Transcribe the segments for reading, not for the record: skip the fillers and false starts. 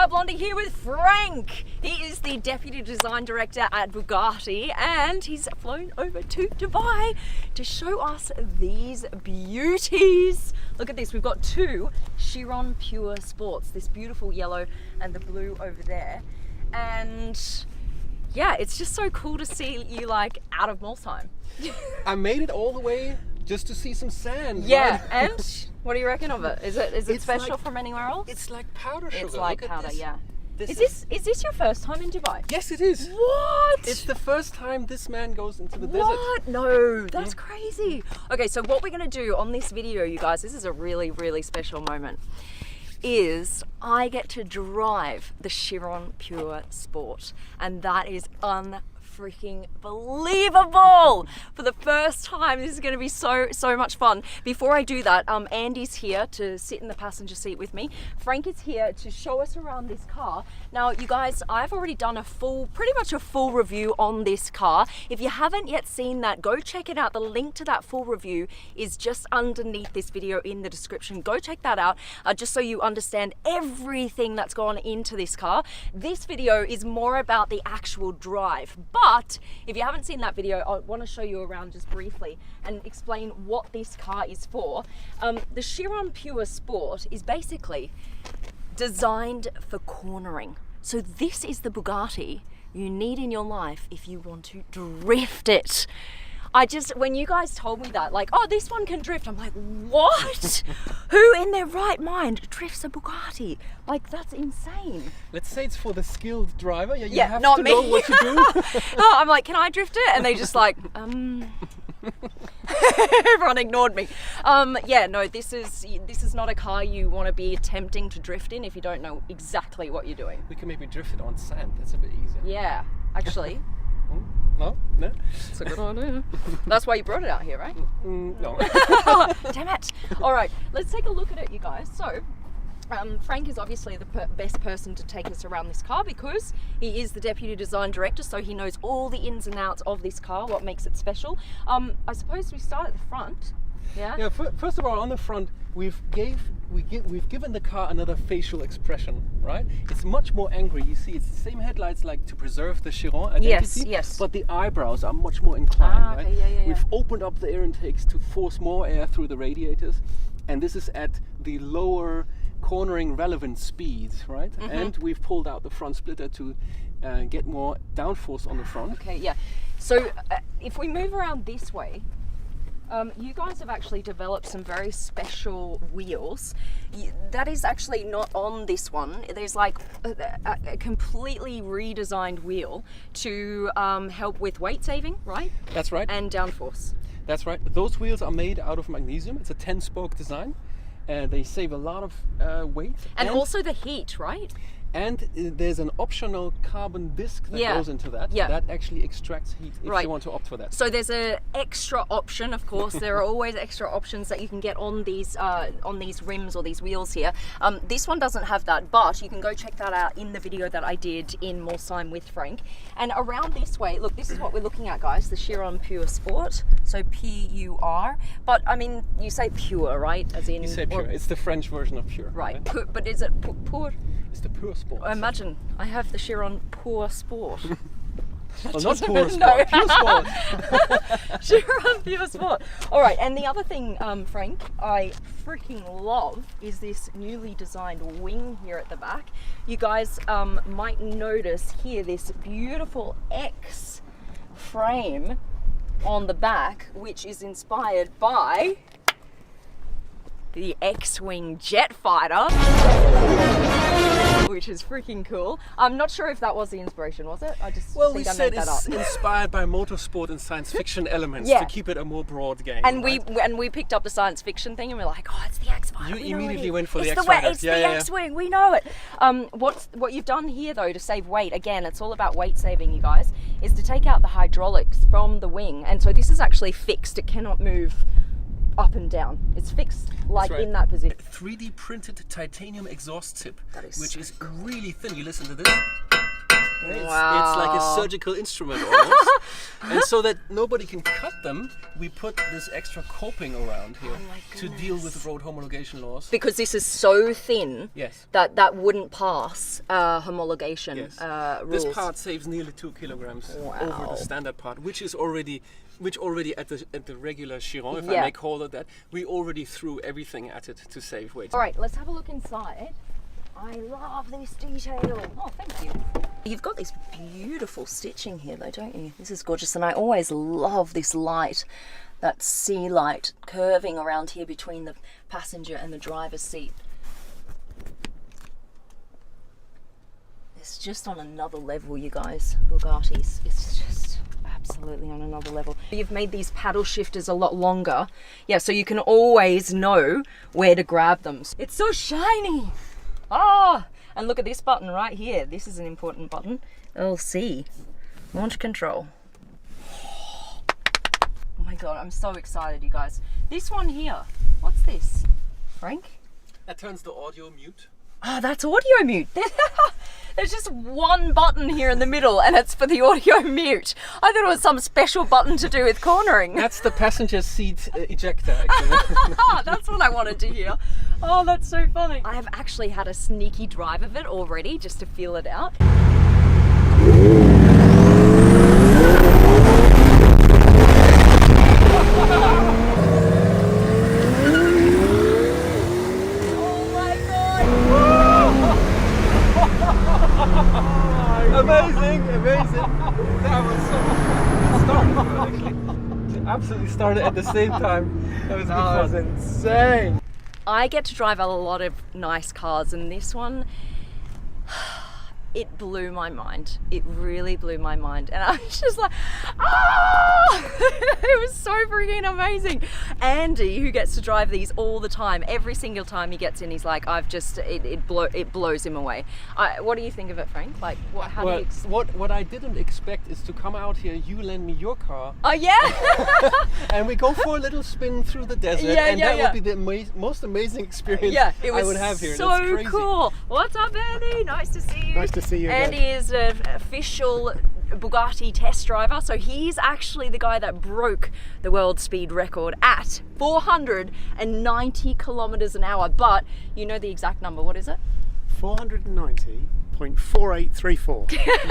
Supercar Blondie here with Frank. He is the Deputy Design Director at Bugatti and he's flown over to Dubai to show us these beauties. Look at this, we've got two Chiron Pur Sports, this beautiful yellow and the blue over there. And yeah, it's just so cool to see you like out of Molsheim. I made it all the way just to see some sand. Yeah, right? and what do you reckon of it? Is it special like, from anywhere else? It's like powder sugar. It's like Look powder, yeah. Is this your first time in Dubai? Yes, it is. What? It's the first time this man goes into the desert. What? No, that's crazy. Okay, so what we're gonna do on this video, you guys, this is a really, really special moment, is I get to drive the Chiron Pur Sport, and that is freaking believable. For the first time, this is going to be so much fun. Before I do that, Andy's here to sit in the passenger seat with me. Frank is here to show us around this car. Now you guys, I've already done pretty much a full review on this car. If you haven't yet seen that, go check it out. The link to that full review is just underneath this video in the description. Go check that out, just so you understand everything that's gone into this car. This video is more about the actual drive, but if you haven't seen that video, I want to show you around just briefly and explain what this car is for. The Chiron Pur Sport is basically designed for cornering. So this is the Bugatti you need in your life if you want to drift it. When you guys told me that, like, oh, this one can drift, I'm like, what? Who in their right mind drifts a Bugatti? Like, that's insane. Let's say it's for the skilled driver. Yeah, you yeah, have not to me. know what to do. Oh, I'm like, can I drift it? And they just like, Everyone ignored me. Yeah, no, this is not a car you want to be attempting to drift in if you don't know exactly what you're doing. We can maybe drift it on sand. That's a bit easier. Yeah, actually. No? It's a good idea. That's why you brought it out here, right? No. Damn it. All right, let's take a look at it, you guys. So, Frank is obviously the best person to take us around this car because he is the Deputy Design Director, so he knows all the ins and outs of this car, what makes it special. I suppose we start at the front. Yeah. Yeah. First of all, on the front, we've given the car another facial expression, right? It's much more angry. You see, it's the same headlights, like to preserve the Chiron identity. Yes. But the eyebrows are much more inclined, right? Okay, yeah. We've opened up the air intakes to force more air through the radiators, and this is at the lower cornering relevant speeds, right? Mm-hmm. And we've pulled out the front splitter to get more downforce on the front. Okay, yeah. So if we move around this way, you guys have actually developed some very special wheels. That is actually not on this one. There's like a completely redesigned wheel to help with weight saving, right? That's right. And downforce. That's right. Those wheels are made out of magnesium. It's a 10-spoke design. They save a lot of weight. And also the heat, right? And there's an optional carbon disc that goes into that. Yeah. That actually extracts heat if you want to opt for that. So there's an extra option, of course. There are always extra options that you can get on these rims or these wheels here. This one doesn't have that, but you can go check that out in the video that I did in Molsheim with Frank. And around this way, look, this is what we're looking at, guys, the Chiron Pur Sport. So P-U-R. But I mean, you say pure, right? As in, you say pure. It's the French version of pure. Right. But is it pur? It's the Pur Sport. Imagine, I have the Chiron Pur Sport. Well, not Pur Sport, Pure Sport. Chiron Pur Sport. All right, and the other thing, Frank, I freaking love is this newly designed wing here at the back. You guys might notice here this beautiful X frame on the back, which is inspired by the X-Wing jet fighter, which is freaking cool. I'm not sure if that was the inspiration, was it? I just think I made that up. It's inspired by motorsport and science fiction elements to keep it a more broad game. And we picked up the science fiction thing and we're like, oh, it's the X-Fighter. You immediately went for the X-Fighter. X-Fighter. It's the X-Wing, we know it. What you've done here though to save weight, again, it's all about weight saving, you guys, is to take out the hydraulics from the wing. And so this is actually fixed. It cannot move up and down. It's fixed like in that position. 3D printed titanium exhaust tip, which is cool. really thin. You listen to this. It's Wow. like a surgical instrument almost. And so that nobody can cut them, we put this extra coping around here to deal with road homologation laws. Because this is so thin Yes. that wouldn't pass homologation Yes. rules. This part saves nearly 2 kilograms over the standard part, which already at the regular Chiron, if I may call it that, we already threw everything at it to save weight. All right, let's have a look inside. I love this detail. Oh, thank you. You've got this beautiful stitching here though, don't you? This is gorgeous, and I always love this light, that sea light curving around here between the passenger and the driver's seat. It's just on another level, you guys. Bugattis, it's just absolutely on another level. You've made these paddle shifters a lot longer. Yeah, so you can always know where to grab them. It's so shiny. Ah, and look at this button right here. This is an important button. LC, launch control. Oh my God, I'm so excited, you guys. This one here, what's this? Frank? That turns the audio mute. Oh, that's audio mute. There's just one button here in the middle and it's for the audio mute. I thought it was some special button to do with cornering. That's the passenger seat ejector, actually. That's what I wanted to hear. Oh, that's so funny. I have actually had a sneaky drive of it already just to feel it out. Amazing! That was so started actually. Absolutely started at the same time. That was good fun. That was insane. I get to drive a lot of nice cars, and this one, it blew my mind. It really blew my mind. And I was just like, ah! It was so freaking amazing. Andy, who gets to drive these all the time, every single time he gets in, he's like, it blows him away. What do you think of it, Frank? Like, how do you... What I didn't expect is to come out here, you lend me your car. Oh, yeah? And we go for a little spin through the desert, that would be the most amazing experience I would have here. So That's crazy. cool. What's up, Andy? Nice to see you. Nice to see you again. Andy is an official Bugatti Test Driver, so he's actually the guy that broke the world speed record at 490 kilometers an hour. But you know the exact number. What is it? 490.4834,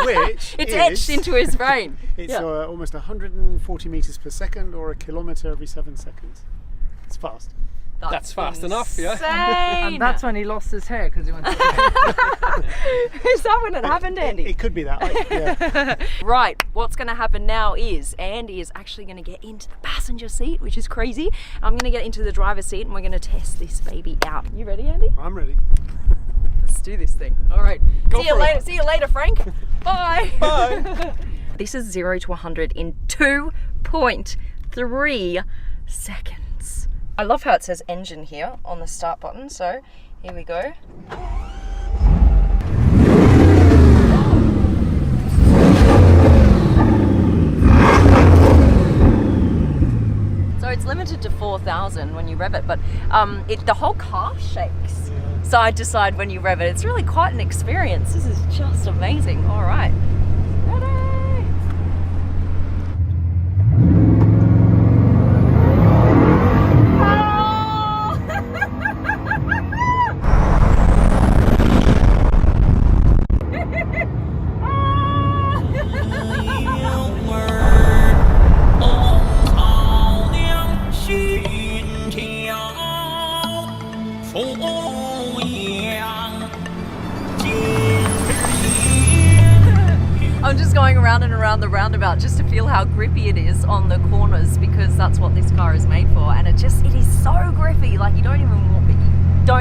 which it's is, etched into his brain. It's almost 140 meters per second, or a kilometer every 7 seconds. It's fast. That's fast enough, yeah. Insane. And that's when he lost his hair because he went to Is that when it happened, Andy? It could be that. Yeah. Right, what's going to happen now is Andy is actually going to get into the passenger seat, which is crazy. I'm going to get into the driver's seat and we're going to test this baby out. You ready, Andy? I'm ready. Let's do this thing. All right. Go See you for it. later. See you later, Frank. Bye. Bye. This is 0 to 100 in 2.3 seconds. I love how it says engine here on the start button. So here we go. So it's limited to 4,000 when you rev it, but the whole car shakes side to side when you rev it. It's really quite an experience. This is just amazing. All right. Ready? I'm just going around and around the roundabout just to feel how grippy it is on the corners, because that's what this car is made for. And it is so grippy. Like you don't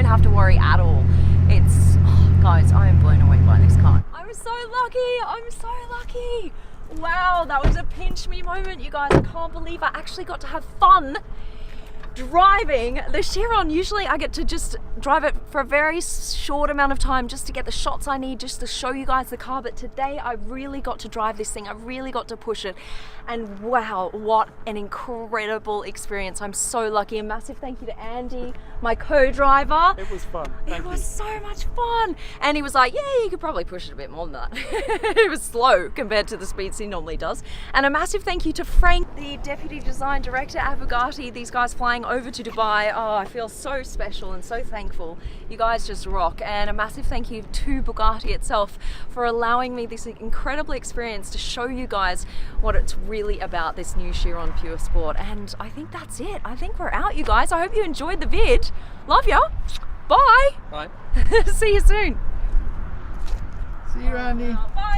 have to worry at all. It's, guys, I am blown away by this car. I'm so lucky. I'm so lucky. Wow, that was a pinch me moment, you guys. I can't believe I actually got to have fun driving the Chiron. Usually I get to just drive it for a very short amount of time just to get the shots I need, just to show you guys the car, but today I really got to drive this thing. I really got to push it, and wow, what an incredible experience. I'm so lucky. A massive thank you to Andy, my co-driver. It was fun. Thank It you. was so much fun. And he was like, yeah, you could probably push it a bit more than that. It was slow compared to the speeds he normally does. And a massive thank you to Frank, the Deputy Design Director at Bugatti, these guys flying over to Dubai. Oh, I feel so special and so thankful. You guys just rock. And a massive thank you to Bugatti itself for allowing me this incredible experience to show you guys what it's really about, this new Chiron Pur Sport. And I think that's it. I think we're out, you guys. I hope you enjoyed the vid. Love ya. Bye. Right. See you soon. See you, Randy. Bye.